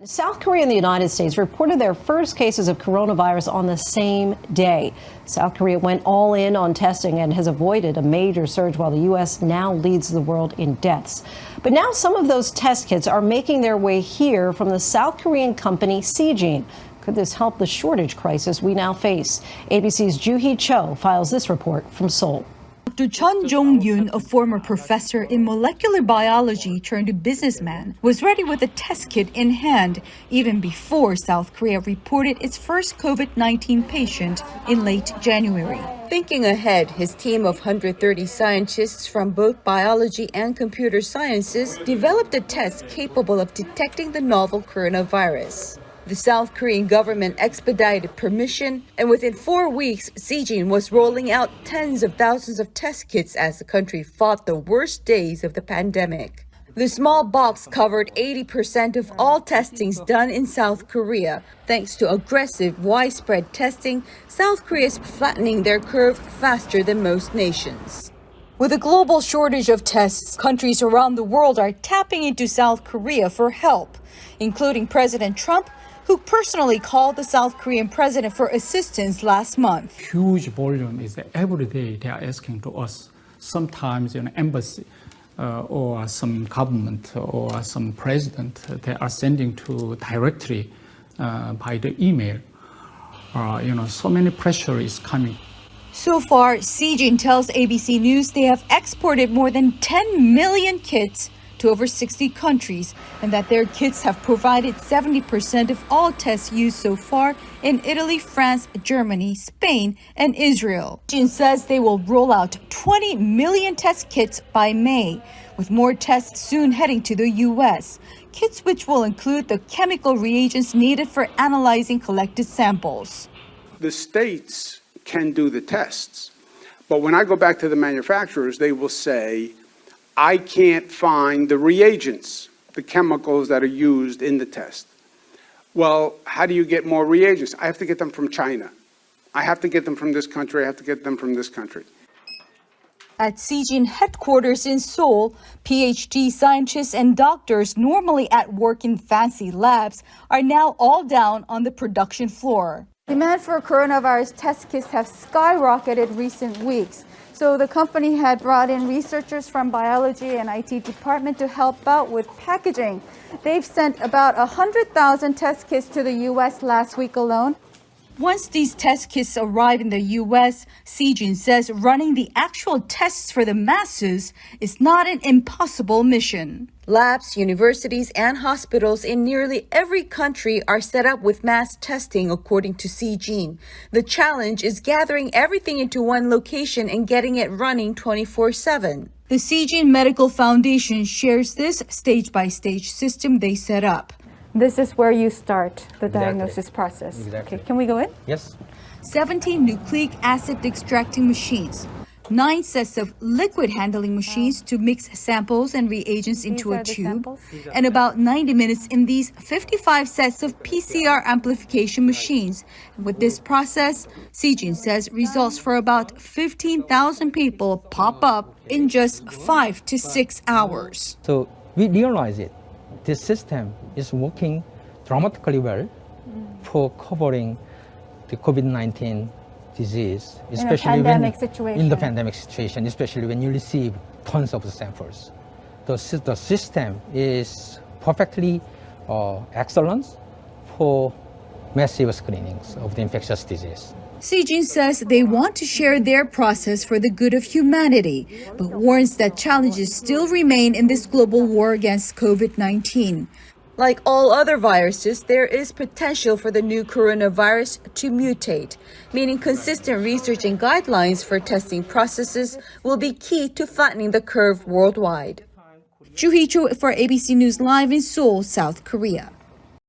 South Korea and the United States reported their first cases of coronavirus on the same day. South Korea went all in on testing and has avoided a major surge while the U.S. now leads the world in deaths. But now some of those test kits are making their way here from the South Korean company Seegene. Could this help the shortage crisis we now face? ABC's Joo-hee Cho files this report from Seoul. Dr. Chun Jong-yoon, a former professor in molecular biology turned businessman, was ready with a test kit in hand even before South Korea reported its first COVID-19 patient in late January. Thinking ahead, his team of 130 scientists from both biology and computer sciences developed a test capable of detecting the novel coronavirus. The South Korean government expedited permission, and within 4 weeks, Seegene was rolling out tens of thousands of test kits as the country fought the worst days of the pandemic. The small box covered 80% of all testings done in South Korea. Thanks to aggressive, widespread testing, South Korea is flattening their curve faster than most nations. With a global shortage of tests, countries around the world are tapping into South Korea for help, including President Trump, who personally called the South Korean president for assistance last month. Huge volume is every day they are asking to us. Sometimes an embassy or some government or some president, they are sending to directly by the email. So many pressure is coming. So far, Seegene tells ABC News they have exported more than 10 million kits to over 60 countries, and that their kits have provided 70% of all tests used so far in Italy, France, Germany, Spain, and Israel. Seegene says they will roll out 20 million test kits by May, with more tests soon heading to the U.S. Kits which will include the chemical reagents needed for analyzing collected samples. The states can do the tests, but when I go back to the manufacturers, they will say, I can't find the reagents, the chemicals that are used in the test. Well, how do you get more reagents? I have to get them from China. I have to get them from this country. I have to get them from this country. At Seegene headquarters in Seoul, PhD scientists and doctors normally at work in fancy labs are now all down on the production floor. Demand for coronavirus test kits have skyrocketed recent weeks. So the company had brought in researchers from biology and IT department to help out with packaging. They've sent about 100,000 test kits to the U.S. last week alone. Once these test kits arrive in the U.S., Seegene says running the actual tests for the masses is not an impossible mission. Labs, universities, and hospitals in nearly every country are set up with mass testing, according to Seegene. The challenge is gathering everything into one location and getting it running 24/7. The Seegene Medical Foundation shares this stage-by-stage system they set up. This is where you start the diagnosis process. Exactly. Okay, can we go in? Yes. 17 nucleic acid extracting machines, 9 sets of liquid handling machines to mix samples and reagents into a tube, and about 90 minutes in these 55 sets of PCR amplification machines. And with this process, Seegene says results for about 15,000 people pop up in just 5 to 6 hours. So we realize it. This system is working dramatically well for covering the COVID-19 disease, especially in the pandemic situation, especially when you receive tons of samples. The system is perfectly excellent for massive screenings of the infectious disease. Seegene says they want to share their process for the good of humanity, but warns that challenges still remain in this global war against COVID-19. Like all other viruses, there is potential for the new coronavirus to mutate, meaning consistent research and guidelines for testing processes will be key to flattening the curve worldwide. Joo-hee Cho for ABC News Live in Seoul, South Korea.